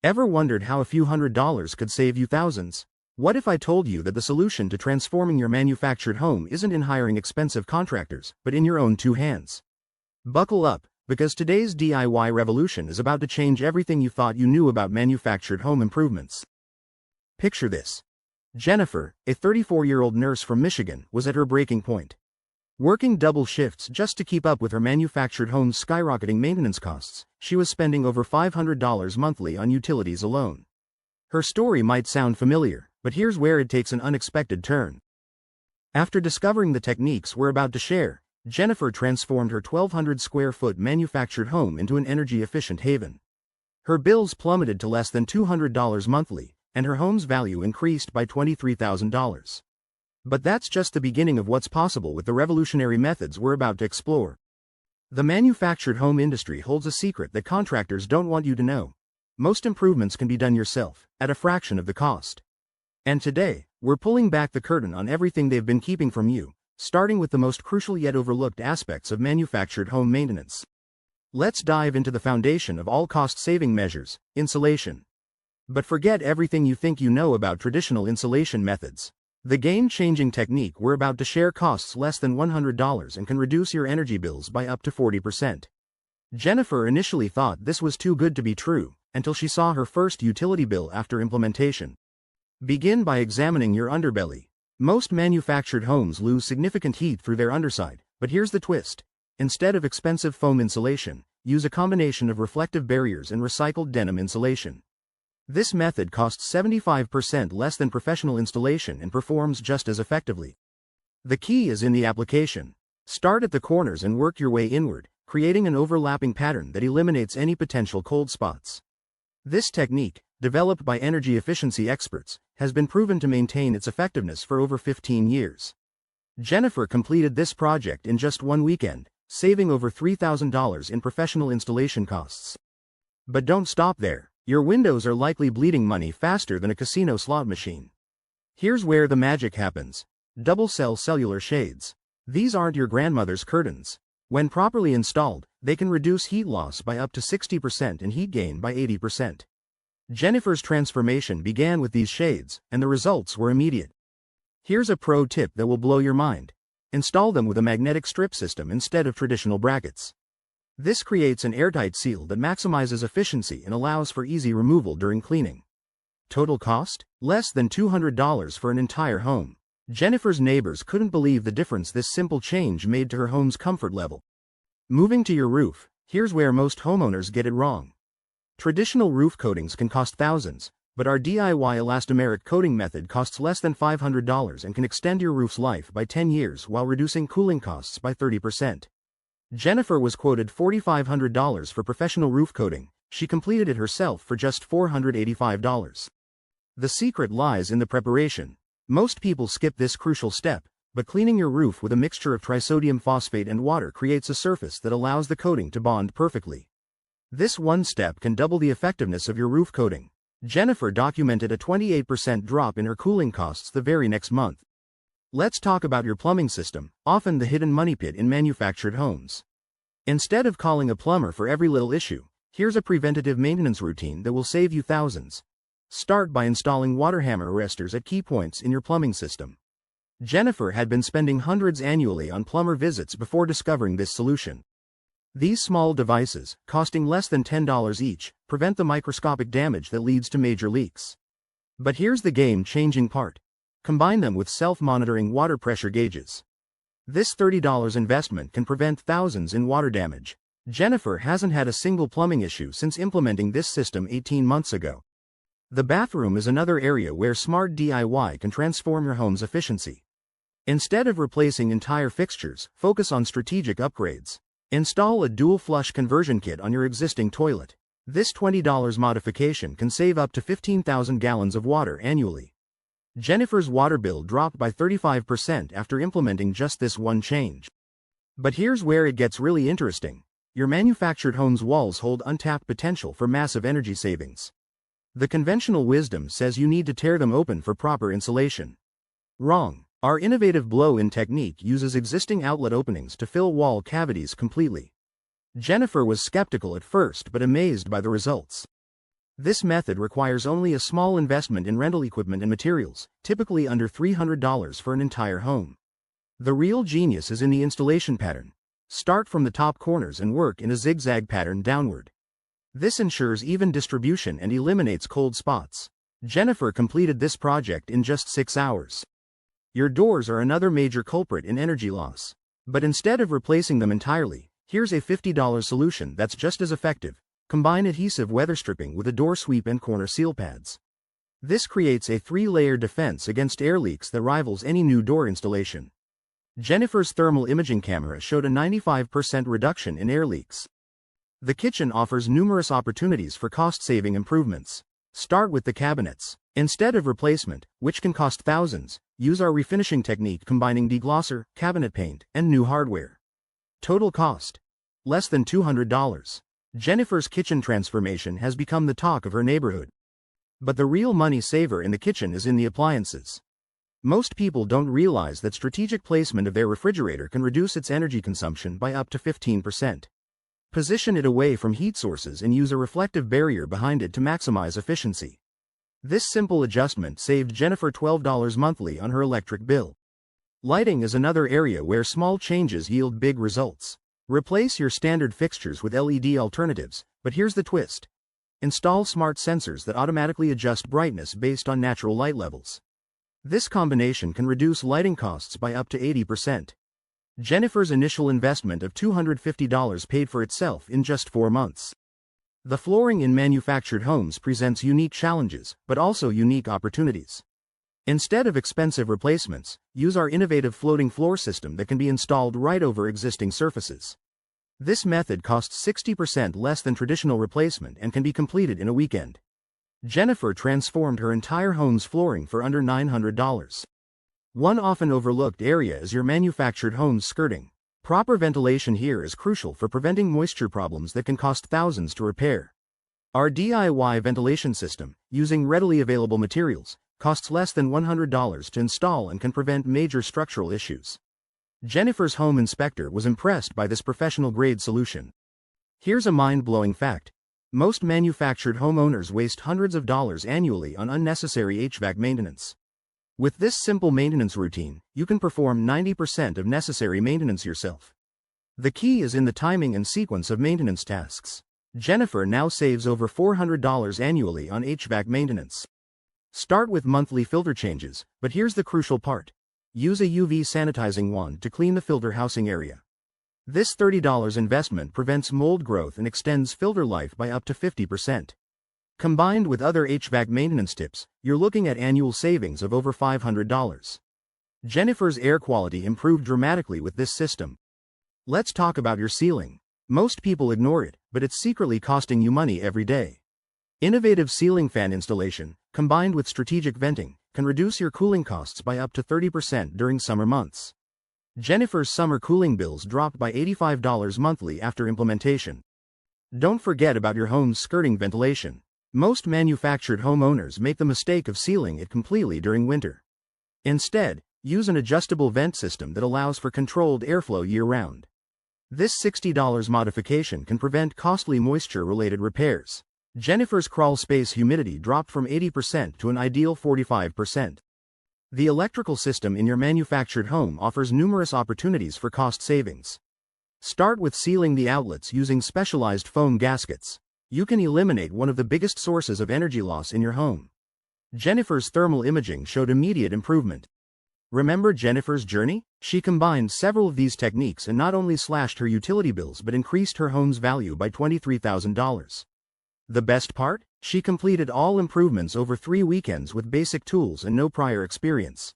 Ever wondered how a few $100s could save you thousands? What if I told you that the solution to transforming your manufactured home isn't in hiring expensive contractors, but in your own two hands? Buckle up, because today's DIY revolution is about to change everything you thought you knew about manufactured home improvements. Picture this. Jennifer, a 34-year-old nurse from Michigan, was at her breaking point. Working double shifts just to keep up with her manufactured home's skyrocketing maintenance costs, she was spending over $500 monthly on utilities alone. Her story might sound familiar, but here's where it takes an unexpected turn. After discovering the techniques we're about to share, Jennifer transformed her 1,200 square foot manufactured home into an energy-efficient haven. Her bills plummeted to less than $200 monthly, and her home's value increased by $23,000. But that's just the beginning of what's possible with the revolutionary methods we're about to explore. The manufactured home industry holds a secret that contractors don't want you to know. Most improvements can be done yourself, at a fraction of the cost. And today, we're pulling back the curtain on everything they've been keeping from you, starting with the most crucial yet overlooked aspects of manufactured home maintenance. Let's dive into the foundation of all cost-saving measures, insulation. But forget everything you think you know about traditional insulation methods. The game-changing technique we're about to share costs less than $100 and can reduce your energy bills by up to 40%. Jennifer initially thought this was too good to be true, until she saw her first utility bill after implementation. Begin by examining your underbelly. Most manufactured homes lose significant heat through their underside, but here's the twist. Instead of expensive foam insulation, use a combination of reflective barriers and recycled denim insulation. This method costs 75% less than professional installation and performs just as effectively. The key is in the application. Start at the corners and work your way inward, creating an overlapping pattern that eliminates any potential cold spots. This technique, developed by energy efficiency experts, has been proven to maintain its effectiveness for over 15 years. Jennifer completed this project in just one weekend, saving over $3,000 in professional installation costs. But don't stop there. Your windows are likely bleeding money faster than a casino slot machine. Here's where the magic happens. Double-cell cellular shades. These aren't your grandmother's curtains. When properly installed, they can reduce heat loss by up to 60% and heat gain by 80%. Jennifer's transformation began with these shades, and the results were immediate. Here's a pro tip that will blow your mind. Install them with a magnetic strip system instead of traditional brackets. This creates an airtight seal that maximizes efficiency and allows for easy removal during cleaning. Total cost? Less than $200 for an entire home. Jennifer's neighbors couldn't believe the difference this simple change made to her home's comfort level. Moving to your roof, here's where most homeowners get it wrong. Traditional roof coatings can cost thousands, but our DIY elastomeric coating method costs less than $500 and can extend your roof's life by 10 years while reducing cooling costs by 30%. Jennifer was quoted $4,500 for professional roof coating. She completed it herself for just $485. The secret lies in the preparation. Most people skip this crucial step, but cleaning your roof with a mixture of trisodium phosphate and water creates a surface that allows the coating to bond perfectly. This one step can double the effectiveness of your roof coating. Jennifer documented a 28% drop in her cooling costs the very next month. Let's talk about your plumbing system, often the hidden money pit in manufactured homes. Instead of calling a plumber for every little issue, here's a preventative maintenance routine that will save you thousands. Start by installing water hammer arresters at key points in your plumbing system. Jennifer had been spending hundreds annually on plumber visits before discovering this solution. These small devices, costing less than $10 each, prevent the microscopic damage that leads to major leaks. But here's the game-changing part. Combine them with self-monitoring water pressure gauges. This $30 investment can prevent thousands in water damage. Jennifer hasn't had a single plumbing issue since implementing this system 18 months ago. The bathroom is another area where smart DIY can transform your home's efficiency. Instead of replacing entire fixtures, focus on strategic upgrades. Install a dual flush conversion kit on your existing toilet. This $20 modification can save up to 15,000 gallons of water annually. Jennifer's water bill dropped by 35% after implementing just this one change. But here's where it gets really interesting. Your manufactured home's walls hold untapped potential for massive energy savings. The conventional wisdom says you need to tear them open for proper insulation. Wrong. Our innovative blow-in technique uses existing outlet openings to fill wall cavities completely. Jennifer was skeptical at first but amazed by the results. This method requires only a small investment in rental equipment and materials, typically under $300 for an entire home. The real genius is in the installation pattern. Start from the top corners and work in a zigzag pattern downward. This ensures even distribution and eliminates cold spots. Jennifer completed this project in just 6 hours. Your doors are another major culprit in energy loss. But instead of replacing them entirely, here's a $50 solution that's just as effective. Combine adhesive weather stripping with a door sweep and corner seal pads. This creates a 3-layer defense against air leaks that rivals any new door installation. Jennifer's thermal imaging camera showed a 95% reduction in air leaks. The kitchen offers numerous opportunities for cost-saving improvements. Start with the cabinets. Instead of replacement, which can cost thousands, use our refinishing technique combining deglosser, cabinet paint, and new hardware. Total cost: less than $200. Jennifer's kitchen transformation has become the talk of her neighborhood. But the real money saver in the kitchen is in the appliances. Most people don't realize that strategic placement of their refrigerator can reduce its energy consumption by up to 15%. Position it away from heat sources and use a reflective barrier behind it to maximize efficiency. This simple adjustment saved Jennifer $12 monthly on her electric bill. Lighting is another area where small changes yield big results. Replace your standard fixtures with LED alternatives, but here's the twist. Install smart sensors that automatically adjust brightness based on natural light levels. This combination can reduce lighting costs by up to 80%. Jennifer's initial investment of $250 paid for itself in just 4 months. The flooring in manufactured homes presents unique challenges, but also unique opportunities. Instead of expensive replacements, use our innovative floating floor system that can be installed right over existing surfaces. This method costs 60% less than traditional replacement and can be completed in a weekend. Jennifer transformed her entire home's flooring for under $900. One often overlooked area is your manufactured home's skirting. Proper ventilation here is crucial for preventing moisture problems that can cost thousands to repair. Our DIY ventilation system, using readily available materials, costs less than $100 to install and can prevent major structural issues. Jennifer's home inspector was impressed by this professional-grade solution. Here's a mind-blowing fact. Most manufactured homeowners waste hundreds of dollars annually on unnecessary HVAC maintenance. With this simple maintenance routine, you can perform 90% of necessary maintenance yourself. The key is in the timing and sequence of maintenance tasks. Jennifer now saves over $400 annually on HVAC maintenance. Start with monthly filter changes, but here's the crucial part. Use a UV sanitizing wand to clean the filter housing area. This $30 investment prevents mold growth and extends filter life by up to 50%. Combined with other HVAC maintenance tips, you're looking at annual savings of over $500. Jennifer's air quality improved dramatically with this system. Let's talk about your ceiling. Most people ignore it, but it's secretly costing you money every day. Innovative ceiling fan installation, combined with strategic venting, can reduce your cooling costs by up to 30% during summer months. Jennifer's summer cooling bills dropped by $85 monthly after implementation. Don't forget about your home's skirting ventilation. Most manufactured homeowners make the mistake of sealing it completely during winter. Instead, use an adjustable vent system that allows for controlled airflow year-round. This $60 modification can prevent costly moisture-related repairs. Jennifer's crawl space humidity dropped from 80% to an ideal 45%. The electrical system in your manufactured home offers numerous opportunities for cost savings. Start with sealing the outlets using specialized foam gaskets. You can eliminate one of the biggest sources of energy loss in your home. Jennifer's thermal imaging showed immediate improvement. Remember Jennifer's journey? She combined several of these techniques and not only slashed her utility bills but increased her home's value by $23,000. The best part? She completed all improvements over 3 weekends with basic tools and no prior experience.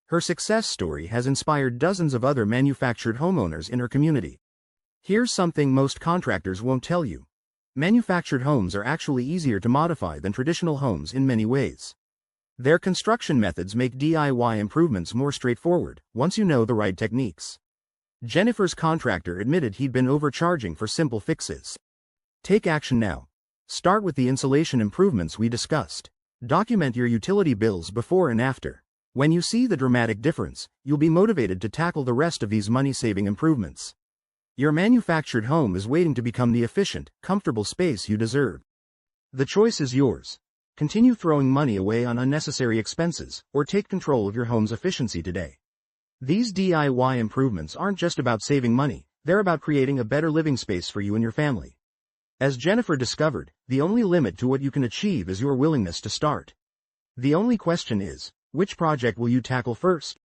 Her success story has inspired dozens of other manufactured homeowners in her community. Here's something most contractors won't tell you. Manufactured homes are actually easier to modify than traditional homes in many ways. Their construction methods make DIY improvements more straightforward, once you know the right techniques. Jennifer's contractor admitted he'd been overcharging for simple fixes. Take action now. Start with the insulation improvements we discussed. Document your utility bills before and after. When you see the dramatic difference, you'll be motivated to tackle the rest of these money-saving improvements. Your manufactured home is waiting to become the efficient, comfortable space you deserve. The choice is yours. Continue throwing money away on unnecessary expenses, or take control of your home's efficiency today. These DIY improvements aren't just about saving money, they're about creating a better living space for you and your family. As Jennifer discovered, the only limit to what you can achieve is your willingness to start. The only question is, which project will you tackle first?